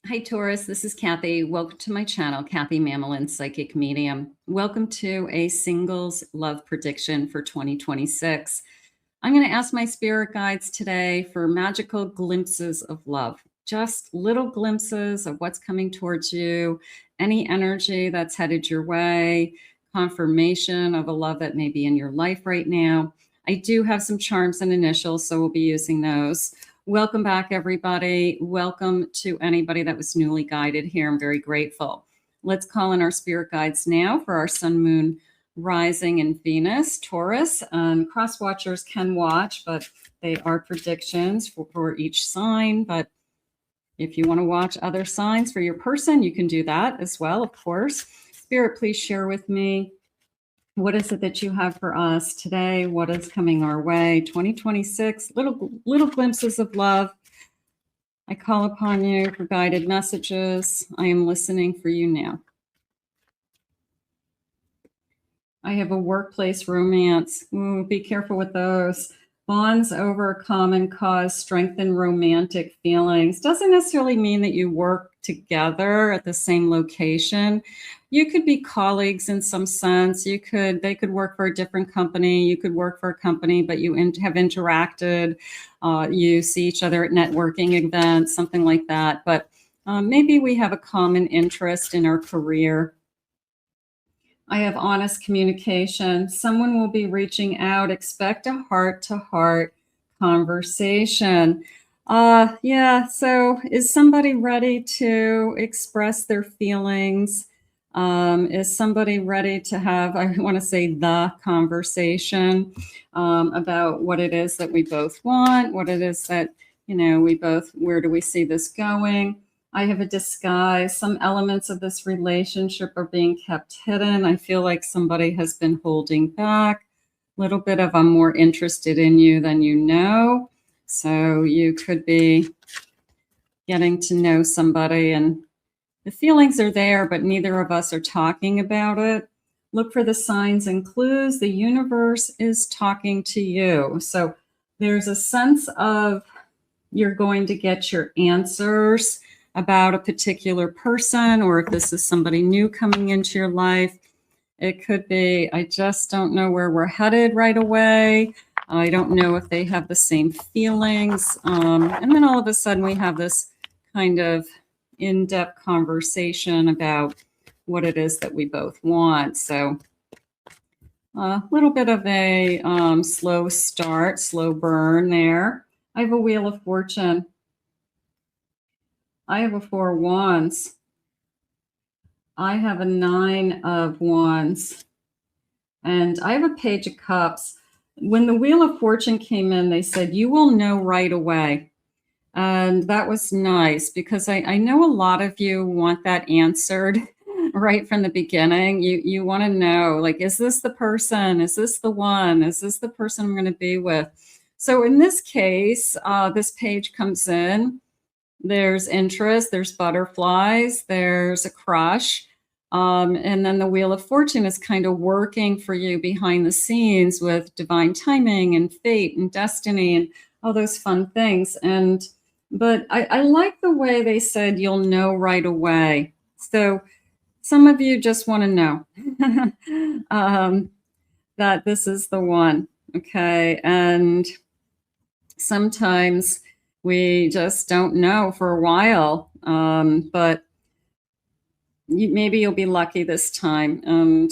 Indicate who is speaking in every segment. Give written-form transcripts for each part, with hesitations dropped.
Speaker 1: Hi, Taurus. This is Kathy. Welcome to my channel, Kathy Mamolen, Psychic Medium. Welcome to a singles love prediction for 2026. I'm going to ask my spirit guides today for magical glimpses of love, just little glimpses of what's coming towards you, any energy that's headed your way, confirmation of a love that may be in your life right now. I do have some charms and initials, so we'll be using those. Welcome back, everybody. Welcome to anybody that was newly guided here. I'm very grateful. Let's call in our spirit guides now for our sun, moon, rising, and Venus, Taurus. Cross watchers can watch, but they are predictions for each sign. But if you want to watch other signs for your person, you can do that as well, of course. Spirit, please share with me. What is it that you have for us today? What is coming our way? 2026, little glimpses of love. I call upon you for guided messages. I am listening for you now. I have a workplace romance. Ooh, be careful with those. Bonds over a common cause strengthen romantic feelings. Doesn't necessarily mean that you work together at the same location. You could be colleagues in some sense. They could work for a different company. You could work for a company, but you have interacted. You see each other at networking events, something like that. But maybe we have a common interest in our career. I have honest communication. Someone will be reaching out. Expect a heart-to-heart conversation. Yeah, so is somebody ready to express their feelings? Is somebody ready to have, I want to say, the conversation about what it is that we both want, what it is that, where do we see this going? I have a disguise. Some elements of this relationship are being kept hidden. I feel like somebody has been holding back. A little bit of I'm more interested in you than you know. So you could be getting to know somebody and the feelings are there, but neither of us are talking about it. Look for the signs and clues. The universe is talking to you. So there's a sense of you're going to get your answers about a particular person, or if this is somebody new coming into your life. It could be, I just don't know where we're headed right away. I don't know if they have the same feelings. And then all of a sudden we have this kind of in-depth conversation about what it is that we both want. So a little bit of a slow start, slow burn there. I have a Wheel of Fortune. I have a 4 of Wands. I have a 9 of Wands. And I have a Page of Cups. When the Wheel of Fortune came in, they said, you will know right away. And that was nice because I know a lot of you want that answered right from the beginning. You want to know, like, is this the person? Is this the one? Is this the person I'm going to be with? So in this case, this page comes in. There's interest, there's butterflies, there's a crush. And then the Wheel of Fortune is kind of working for you behind the scenes with divine timing and fate and destiny and all those fun things. But I like the way they said you'll know right away. So some of you just want to know that this is the one, okay? And sometimes we just don't know for a while, but maybe you'll be lucky this time and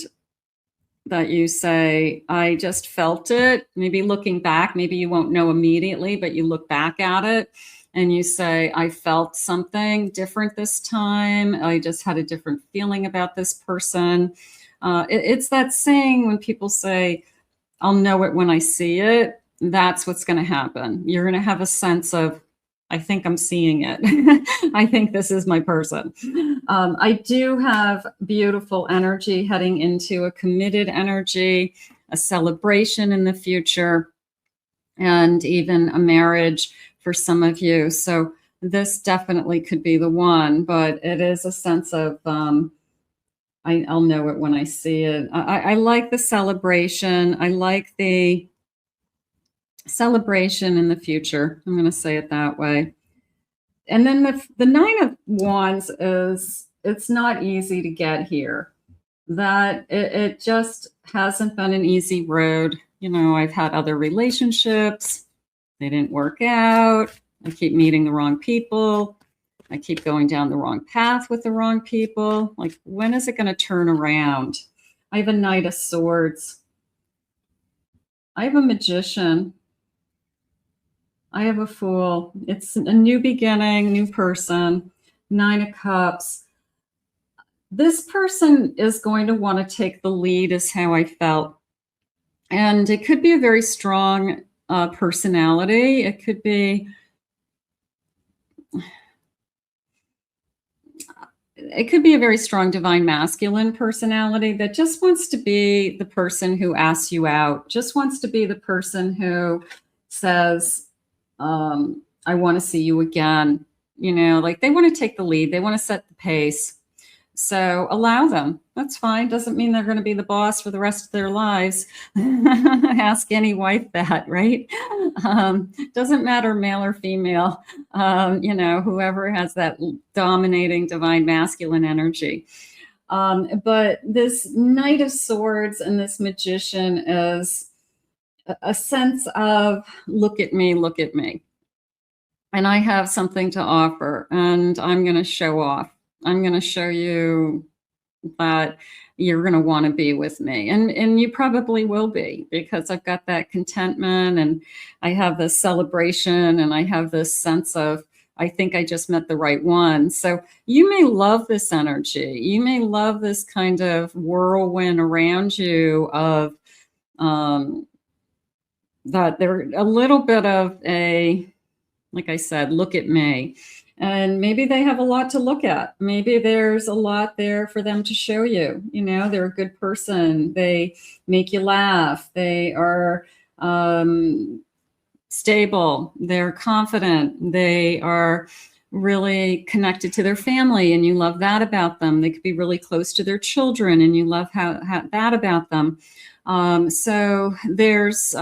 Speaker 1: that you say, I just felt it. Maybe looking back, maybe you won't know immediately, but you look back at it and you say, I felt something different this time. I just had a different feeling about this person. It's that saying when people say, I'll know it when I see it. That's what's going to happen. You're going to have a sense of, I think I'm seeing it. I think this is my person. I do have beautiful energy heading into a committed energy, a celebration in the future, and even a marriage for some of you. So this definitely could be the one, but it is a sense of, I'll know it when I see it. I like the celebration. I like the celebration in the future. I'm going to say it that way. And then the Nine of Wands is, it's not easy to get here. That it just hasn't been an easy road. You know, I've had other relationships. They didn't work out. I keep meeting the wrong people. I keep going down the wrong path with the wrong people. Like, when is it going to turn around? I have a Knight of Swords. I have a Magician. I have a Fool. It's a new beginning, new person. Nine of Cups. This person is going to want to take the lead, is how I felt. And it could be a very strong personality. It could be a very strong divine masculine personality that just wants to be the person who asks you out, just wants to be the person who says, I want to see you again. You know, like, they want to take the lead. They want to set the pace. So allow them. That's fine. Doesn't mean they're going to be the boss for the rest of their lives. Ask any wife that, right? Doesn't matter male or female. You know, whoever has that dominating divine masculine energy. But this Knight of Swords and this Magician is a sense of, look at me, look at me. And I have something to offer, and I'm going to show off. I'm going to show you that you're going to want to be with me. And you probably will be, because I've got that contentment, and I have this celebration, and I have this sense of, I think I just met the right one. So you may love this energy. You may love this kind of whirlwind around you of that they're a little bit of a, like I said, look at me. And maybe they have a lot to look at. Maybe there's a lot there for them to show you. You know, they're a good person. They make you laugh. They are stable. They're confident. They are really connected to their family, and you love that about them. They could be really close to their children, and you love how that about them. So there is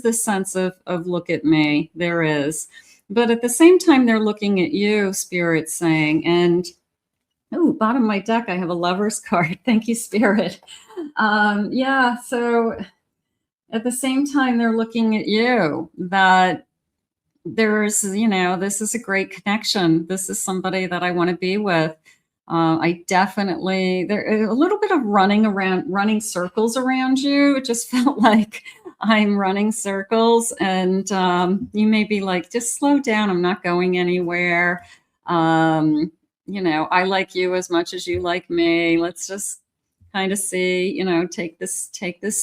Speaker 1: this sense of look at me. There is. But at the same time, they're looking at you, Spirit, saying, and, oh, bottom of my deck, I have a Lover's card. Thank you, Spirit. Yeah, so at the same time, they're looking at you, that there's, you know, this is a great connection. This is somebody that I want to be with. I definitely, there a little bit of running circles around you. It just felt like I'm running circles, and you may be like, just slow down. I'm not going anywhere. You know, I like you as much as you like me. Let's just kind of see, you know, take this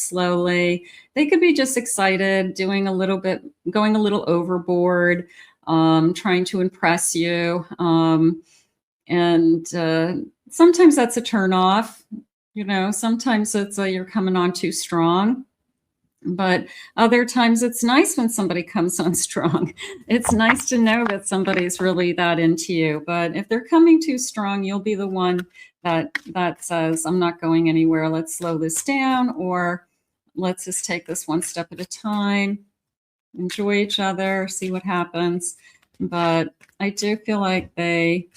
Speaker 1: slowly. They could be just excited, going a little overboard, trying to impress you. And sometimes that's a turn off. You know, sometimes it's you're coming on too strong. But other times it's nice when somebody comes on strong. It's nice to know that somebody's really that into you. But if they're coming too strong, you'll be the one that says, I'm not going anywhere. Let's slow this down, or let's just take this one step at a time, enjoy each other, see what happens. But I do feel like they're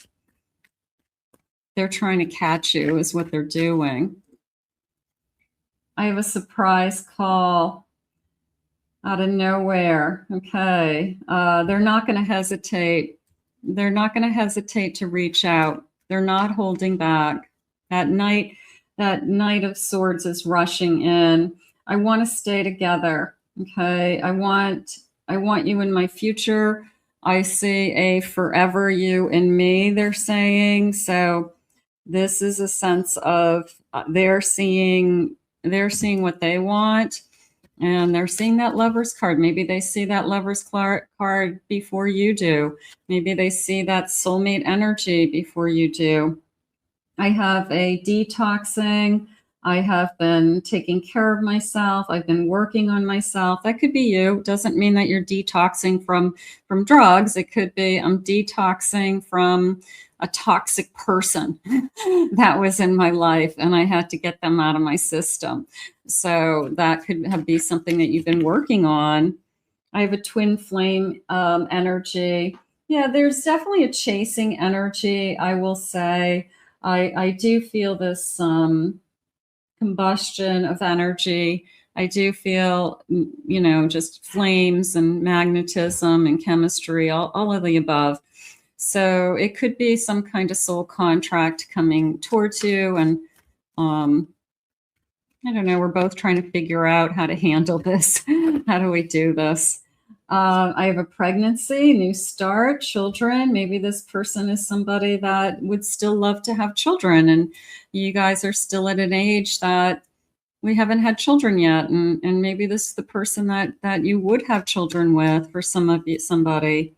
Speaker 1: trying to catch you is what they're doing. I have a surprise call out of nowhere. Okay. They're not going to hesitate. They're not going to hesitate to reach out. They're not holding back. That Knight of Swords is rushing in. I want to stay together. Okay. I want you in my future. I see a forever you and me, they're saying. So this is a sense of they're seeing what they want, and they're seeing that Lover's card. Maybe they see that Lover's card before you do. Maybe they see that soulmate energy before you do. I have a detoxing. I have been taking care of myself. I've been working on myself. That could be you. It doesn't mean that you're detoxing from drugs. It could be I'm detoxing from a toxic person that was in my life, and I had to get them out of my system. So that could be something that you've been working on. I have a twin flame energy. Yeah, there's definitely a chasing energy, I will say. I do feel this combustion of energy. I do feel, just flames and magnetism and chemistry, all of the above. So it could be some kind of soul contract coming towards you. And I don't know, we're both trying to figure out how to handle this. How do we do this? I have a pregnancy, new start, children. Maybe this person is somebody that would still love to have children. And you guys are still at an age that we haven't had children yet. And maybe this is the person that you would have children with for somebody.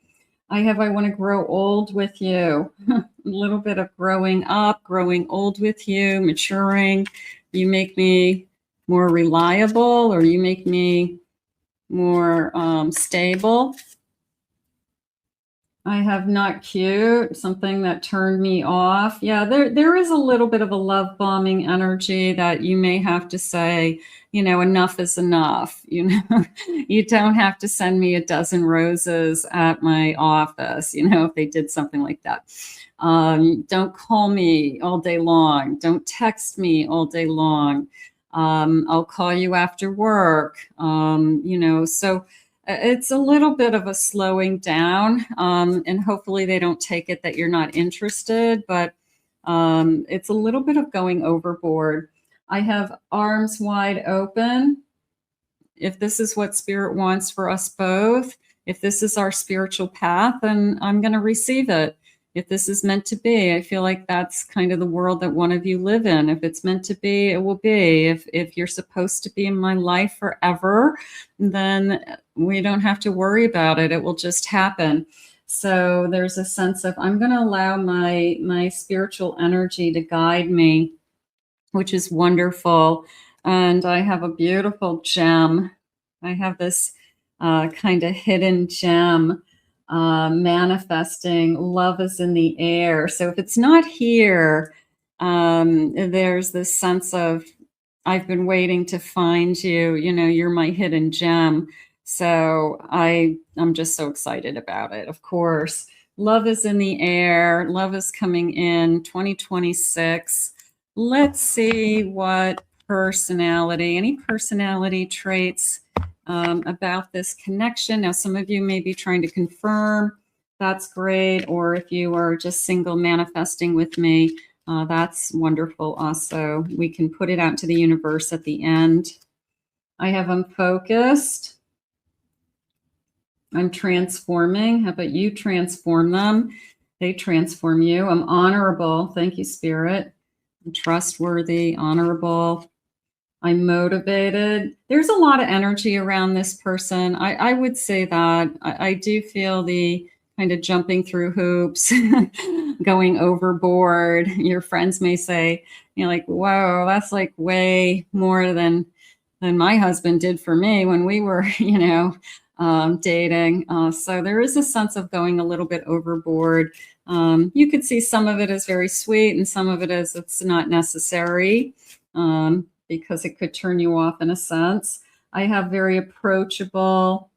Speaker 1: I want to grow old with you. A little bit of growing up, growing old with you, maturing. You make me more reliable, or you make me more stable. I have not cute, something that turned me off. Yeah, there is a little bit of a love bombing energy that you may have to say, enough is enough. You don't have to send me a dozen roses at my office, if they did something like that. Don't call me all day long. Don't text me all day long. I'll call you after work. So it's a little bit of a slowing down, and hopefully they don't take it that you're not interested, but it's a little bit of going overboard. I have arms wide open. If this is what Spirit wants for us both, if this is our spiritual path, then I'm going to receive it. If this is meant to be, I feel like that's kind of the world that one of you live in. If it's meant to be, it will be. If you're supposed to be in my life forever, then we don't have to worry about it. It will just happen. So there's a sense of, I'm going to allow my spiritual energy to guide me, which is wonderful. And I have a beautiful gem. I have this kind of hidden gem. Manifesting, love is in the air. So if it's not here, there's this sense of, I've been waiting to find you, you're my hidden gem. So I'm just so excited about it. Of course, love is in the air. Love is coming in 2026. Let's see what any personality traits about this connection. Now, some of you may be trying to confirm. That's great. Or if you are just single manifesting with me, that's wonderful also. We can put it out to the universe at the end. I have them focused. I'm transforming. How about you transform them? They transform you. I'm honorable. Thank you, Spirit. I'm trustworthy, honorable. I'm motivated. There's a lot of energy around this person. I would say that I do feel the kind of jumping through hoops, going overboard. Your friends may say, like, whoa, that's like way more than my husband did for me when we were, dating. So there is a sense of going a little bit overboard. You could see some of it as very sweet and some of it as it's not necessary. Because it could turn you off in a sense. I have very approachable,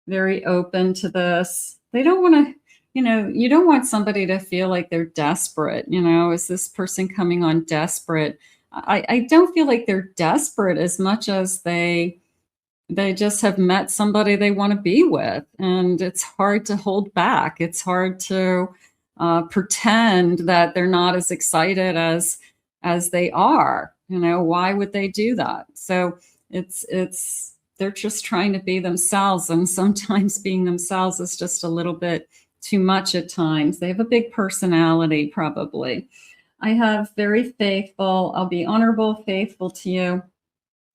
Speaker 1: very open to this. They don't want to, you don't want somebody to feel like they're desperate. Is this person coming on desperate? I don't feel like they're desperate as much as they just have met somebody they want to be with. And it's hard to hold back. It's hard to pretend that they're not as excited as they are. Why would they do that? So they're just trying to be themselves. And sometimes being themselves is just a little bit too much at times. They have a big personality, probably. I have very faithful. I'll be honorable, faithful to you.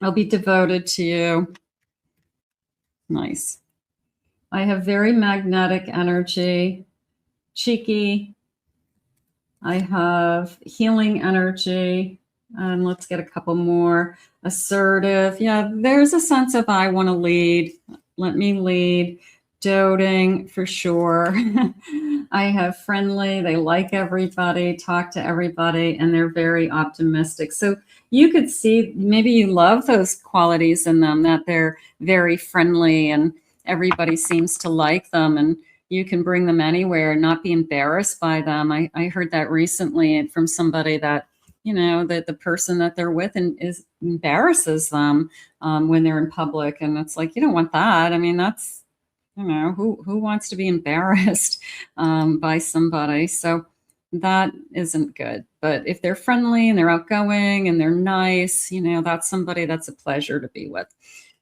Speaker 1: I'll be devoted to you. Nice. I have very magnetic energy, cheeky. I have healing energy. And let's get a couple more. Assertive. Yeah, there's a sense of I want to lead. Let me lead. Doting for sure. I have friendly. They like everybody, talk to everybody, and they're very optimistic. So you could see maybe you love those qualities in them, that they're very friendly and everybody seems to like them. And you can bring them anywhere and not be embarrassed by them. I heard that recently from somebody that, you know, that the person that they're with is embarrasses them when they're in public. And it's like, you don't want that. I mean, that's, you know, who wants to be embarrassed by somebody? So that isn't good. But if they're friendly and they're outgoing and they're nice, you know, that's somebody that's a pleasure to be with.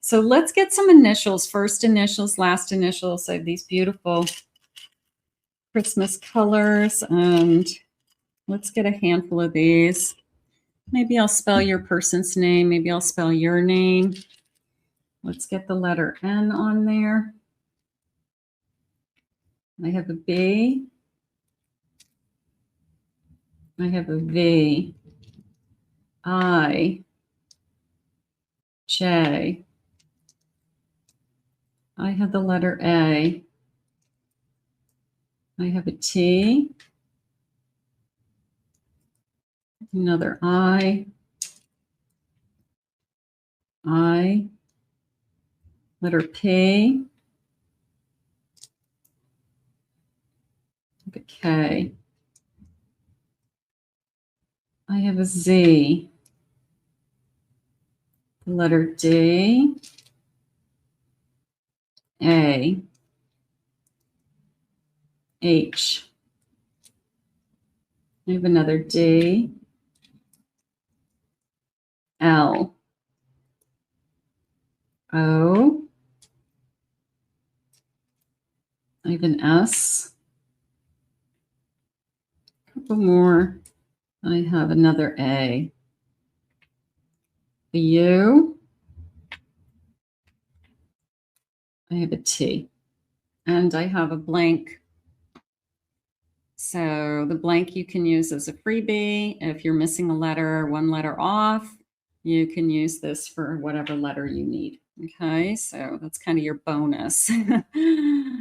Speaker 1: So let's get some initials, first initials, last initials. I have these beautiful Christmas colors, and let's get a handful of these. Maybe I'll spell your person's name. Maybe I'll spell your name. Let's get the letter N on there. I have a B. I have a V, I, J. I have the letter A. I have a T, another I, letter P, a K. I have a Z, the letter D, A, H. I have another D, L, O. I have an S, a couple more. I have another A, a U, I have a T, and I have a blank. So the blank you can use as a freebie. If you're missing a letter, one letter off, you can use this for whatever letter you need. Okay, so that's kind of your bonus.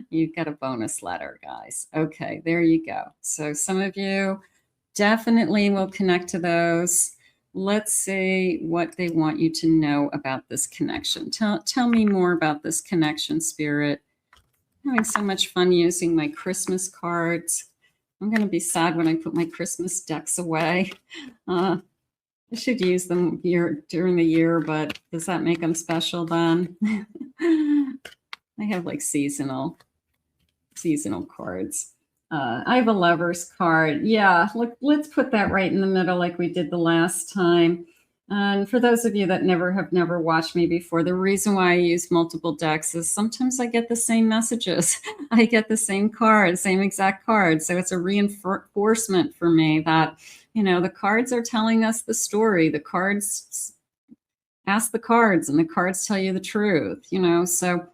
Speaker 1: You've got a bonus letter, guys. Okay, there you go. So some of you definitely will connect to those. Let's see what they want you to know about this connection. Tell me more about this connection, Spirit. I'm having so much fun using my Christmas cards. I'm going to be sad when I put my Christmas decks away. I should use them during the year, but does that make them special then? I have like seasonal cards. I have a lover's card. Yeah, look, let's put that right in the middle like we did the last time. And for those of you that have never watched me before, the reason why I use multiple decks is sometimes I get the same messages. I get the same card, same exact card. So it's a reinforcement for me that, you know, the cards are telling us the story. The cards ask the cards and the cards tell you the truth, you know. So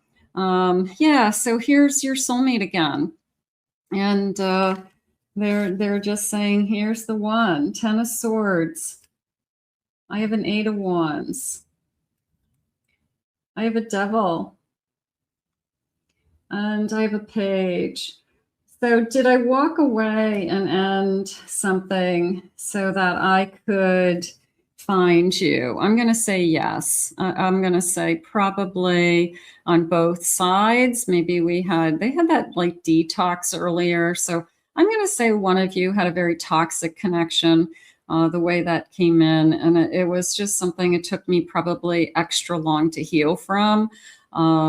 Speaker 1: yeah, so here's your soulmate again. And they're just saying, here's the one, 10 of Swords. I have an 8 of Wands. I have a Devil. And I have a Page. So did I walk away and end something so that I could find you? I'm going to say yes. I'm going to say probably on both sides. Maybe they had that like detox earlier. So I'm going to say one of you had a very toxic connection. The way that came in, and it was just something it took me probably extra long to heal from.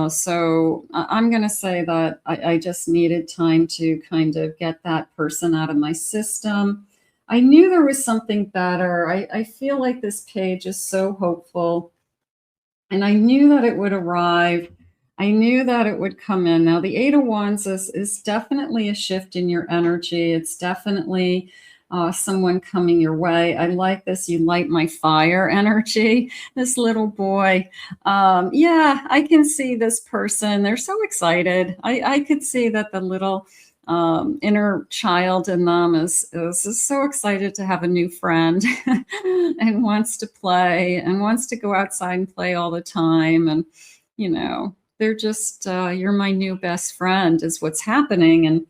Speaker 1: So I'm going to say that I just needed time to kind of get that person out of my system. I knew there was something better. I feel like this page is so hopeful, and I knew that it would arrive. I knew that it would come in. Now, the 8 of Wands is definitely a shift in your energy. It's definitely someone coming your way. I like this. You light my fire energy. This little boy. Yeah, I can see this person. They're so excited. I could see that the little inner child in them is so excited to have a new friend and wants to play and wants to go outside and play all the time. And, you know, they're just, you're my new best friend is what's happening. And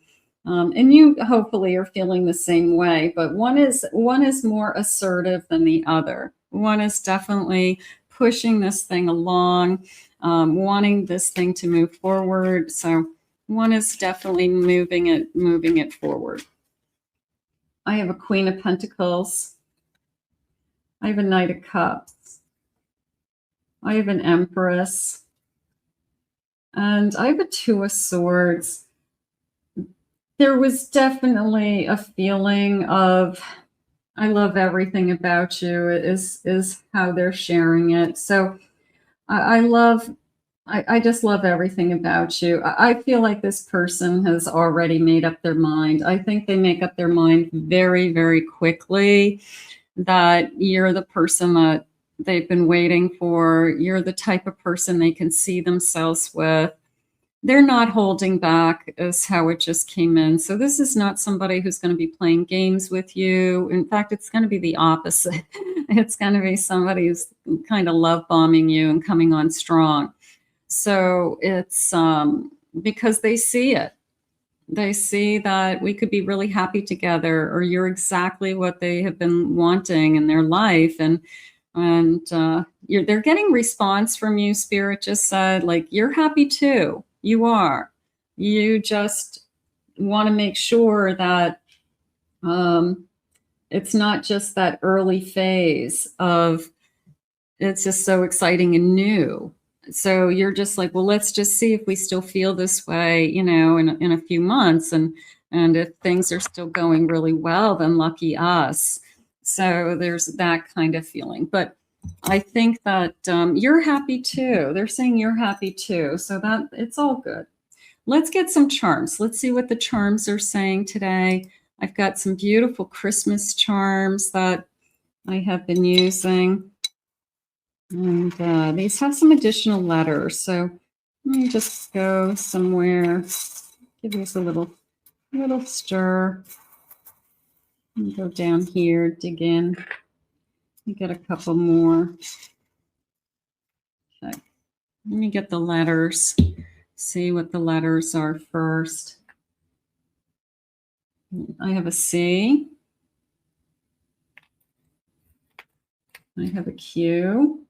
Speaker 1: you hopefully are feeling the same way, but one is more assertive than the other. One is definitely pushing this thing along, wanting this thing to move forward. So One is definitely moving it forward. I have a Queen of Pentacles. I have a Knight of Cups. I have an Empress. And I have a Two of Swords. There was definitely a feeling of, I love everything about you, is how they're sharing it. So I just love everything about you. I feel like this person has already made up their mind. I think they make up their mind very, very quickly that you're the person that they've been waiting for. You're the type of person they can see themselves with. They're not holding back, is how it just came in. So this is not somebody who's going to be playing games with you. In fact, it's going to be the opposite. It's going to be somebody who's kind of love bombing you and coming on strong. So it's because they see it. They see that we could be really happy together, or you're exactly what they have been wanting in their life. And they're getting response from you. Spirit just said, like, you're happy too. You are. You just want to make sure that it's not just that early phase of it's just so exciting and new. So you're just like, well, let's just see if we still feel this way, in a few months. And if things are still going really well, then lucky us. So there's that kind of feeling. But I think that you're happy too. They're saying you're happy too. So that it's all good. Let's get some charms. Let's see what the charms are saying today. I've got some beautiful Christmas charms that I have been using. And these have some additional letters. So let me just go somewhere, give these a little stir. And go down here, dig in. You get a couple more. Okay. Let me get the letters. See what the letters are first. I have a C. I have a Q.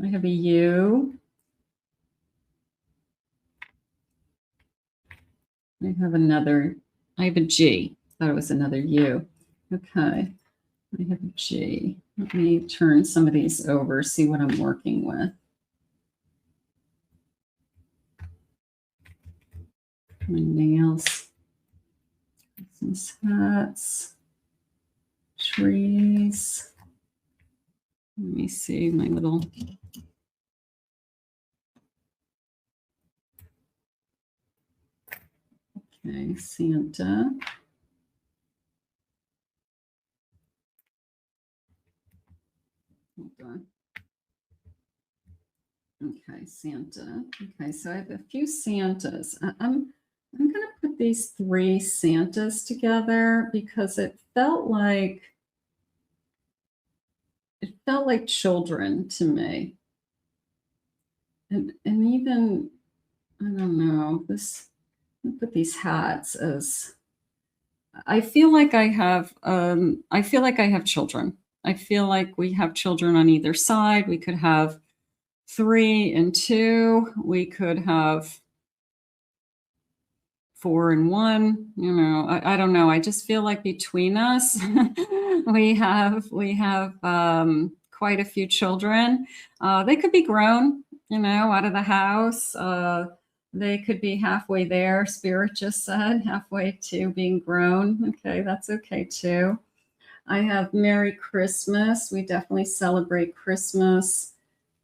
Speaker 1: I have a U. I have a G. Thought it was another U. Okay. I have a G. Let me turn some of these over, see what I'm working with. My nails. Christmas hats. Trees. Let me see my little... Okay, Santa. Hold on. Okay, Santa. Okay, so I have a few Santas. I'm going to put these 3 Santas together because it felt like children to me. And even, I don't know, put these hats as, I feel like I have children. I feel like we have children on either side. We could have 3 and 2. We could have 4 and 1. I don't know. I just feel like between us, we have quite a few children. They could be grown, out of the house. They could be halfway there. Spirit just said halfway to being grown. Okay, that's okay too. I have Merry Christmas. We definitely celebrate Christmas.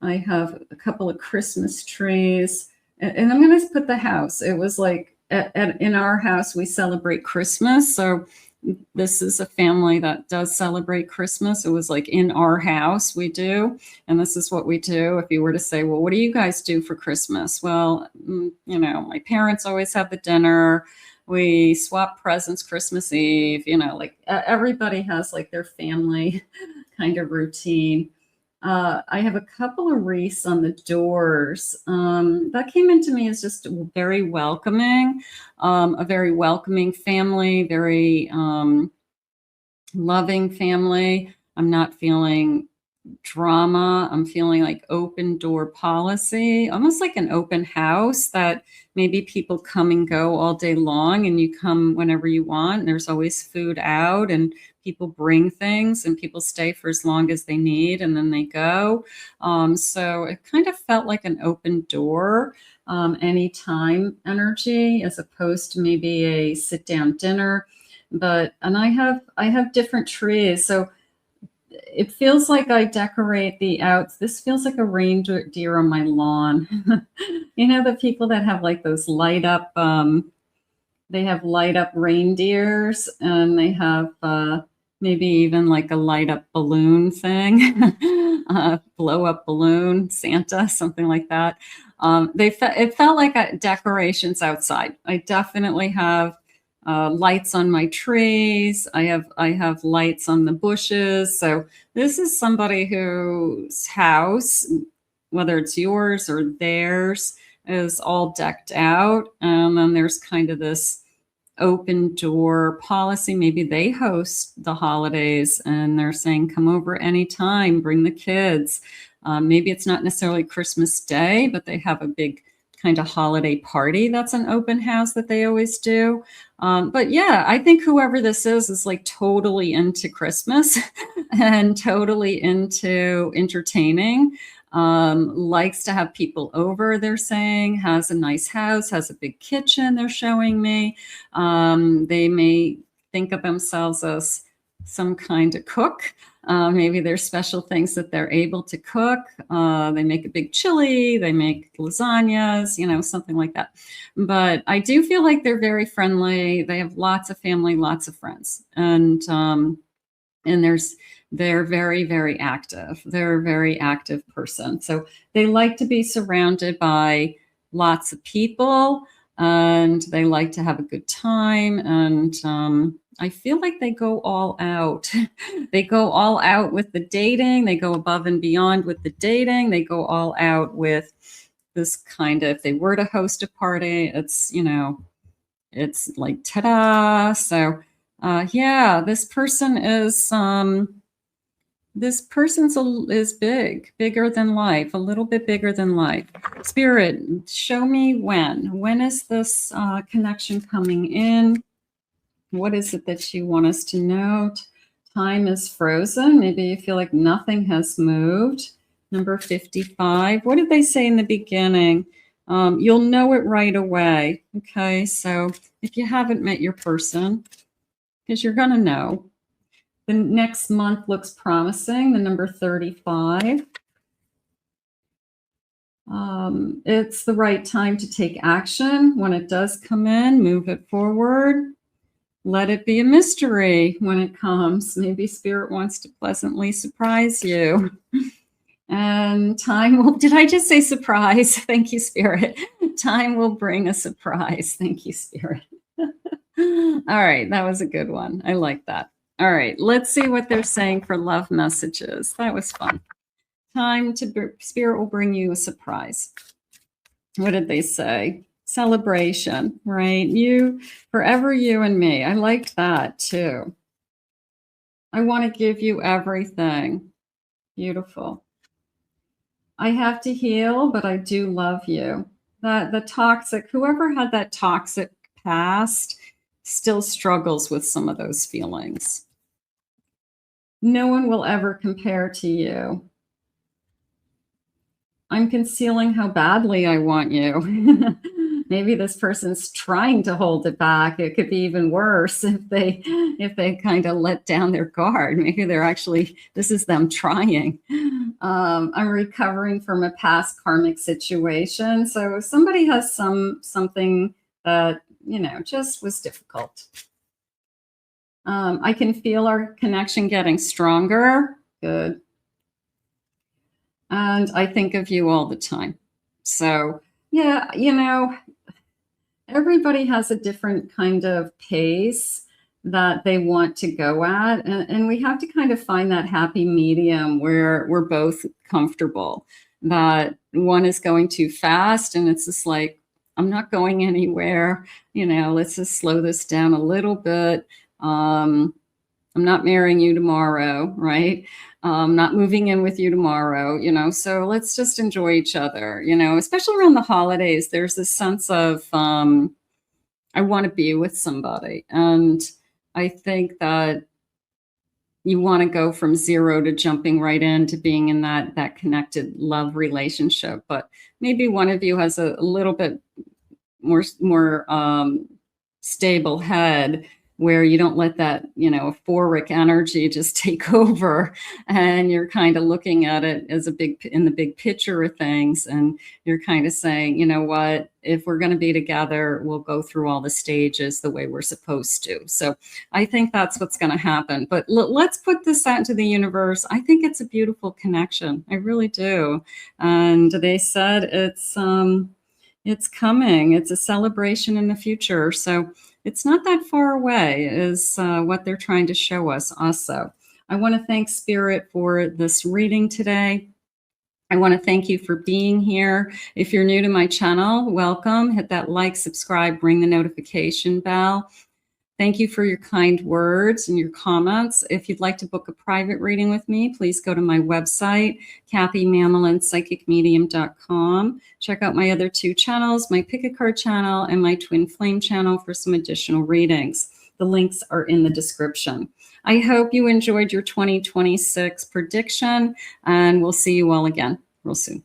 Speaker 1: I have a couple of Christmas trees. And I'm going to put the house. It was like in our house, we celebrate Christmas. So this is a family that does celebrate Christmas. It was like in our house we do. And this is what we do. If you were to say, well, what do you guys do for Christmas? Well, my parents always have the dinner. We swap presents Christmas Eve, like everybody has like their family kind of routine. I have a couple of wreaths on the doors. That came into me as just very welcoming, a very welcoming family, very loving family. I'm not feeling drama. I'm feeling like open door policy, almost like an open house that maybe people come and go all day long and you come whenever you want. And there's always food out and people bring things and people stay for as long as they need and then they go. So it kind of felt like an open door, anytime energy, as opposed to maybe a sit down dinner. And I have different trees. So it feels like I decorate the outs. This feels like a reindeer on my lawn. You know, the people that have like those light up, they have light up reindeers and they have maybe even like a light up balloon thing, blow up balloon, Santa, something like that. It felt like decorations outside. I definitely have lights on my trees. I have lights on the bushes. So this is somebody whose house, whether it's yours or theirs, is all decked out. And then there's kind of this open door policy. Maybe they host the holidays and they're saying, come over anytime, bring the kids. Maybe it's not necessarily Christmas Day, but they have a big kind of holiday party that's an open house that they always do. But yeah, I think whoever this is like totally into Christmas and totally into entertaining, likes to have people over, they're saying, has a nice house, has a big kitchen, they're showing me. They may think of themselves as some kind of cook. Maybe there's special things that they're able to cook. They make a big chili, they make lasagnas, you know, something like that. But I do feel like they're very friendly. They have lots of family, lots of friends. And they're very, very active. They're a very active person. So they like to be surrounded by lots of people and they like to have a good time. And I feel like they go all out. They go all out with the dating. They go above and beyond with the dating. They go all out with this kind of, if they were to host a party, it's, you know, it's like, ta-da. So yeah, this person is is bigger than life, a little bit bigger than life. Spirit, show me when is this connection coming in? What is it that you want us to know? Time is frozen. Maybe you feel like nothing has moved. Number 55. What did they say in the beginning? You'll know it right away. Okay, so if you haven't met your person, because you're going to know. The next month looks promising, the number 35. It's the right time to take action. When it does come in, move it forward. Let it be a mystery when it comes. Maybe Spirit wants to pleasantly surprise you. And time will, did I just say surprise? Thank you, Spirit. Time will bring a surprise. Thank you, Spirit. All right, that was a good one. I like that. All right, let's see what they're saying for love messages. That was fun. Spirit will bring you a surprise. What did they say? Celebration, right? You, forever you and me. I liked that too. I want to give you everything. Beautiful. I have to heal, but I do love you. The toxic, whoever had that toxic past still struggles with some of those feelings. No one will ever compare to you. I'm concealing how badly I want you. Maybe this person's trying to hold it back. It could be even worse if they kind of let down their guard. Maybe they're actually, this is them trying. I'm recovering from a past karmic situation. So somebody has something that, you know, just was difficult. I can feel our connection getting stronger. Good. And I think of you all the time. So yeah, you know, everybody has a different kind of pace that they want to go at. And we have to kind of find that happy medium where we're both comfortable. That one is going too fast and it's just like, I'm not going anywhere. You know, let's just slow this down a little bit. I'm not marrying you tomorrow, right? Not moving in with you tomorrow, you know, so let's just enjoy each other, you know, especially around the holidays. There's this sense of, I want to be with somebody. And I think that you want to go from zero to jumping right into being in that connected love relationship. But maybe one of you has a little bit more stable head, where you don't let that, you know, euphoric energy just take over, and you're kind of looking at it as in the big picture of things, and you're kind of saying, you know what, if we're going to be together, we'll go through all the stages the way we're supposed to. So I think that's what's going to happen. But let's put this out into the universe. I think it's a beautiful connection. I really do. And they said it's coming. It's a celebration in the future. So it's not that far away, is what they're trying to show us also. I want to thank Spirit for this reading today. I want to thank you for being here. If you're new to my channel, welcome. Hit that like, subscribe, ring the notification bell. Thank you for your kind words and your comments. If you'd like to book a private reading with me, please go to my website, KathyMamolenPsychicMedium.com. Check out my other 2 channels, my Pick a Card channel and my Twin Flame channel, for some additional readings. The links are in the description. I hope you enjoyed your 2026 prediction, and we'll see you all again real soon.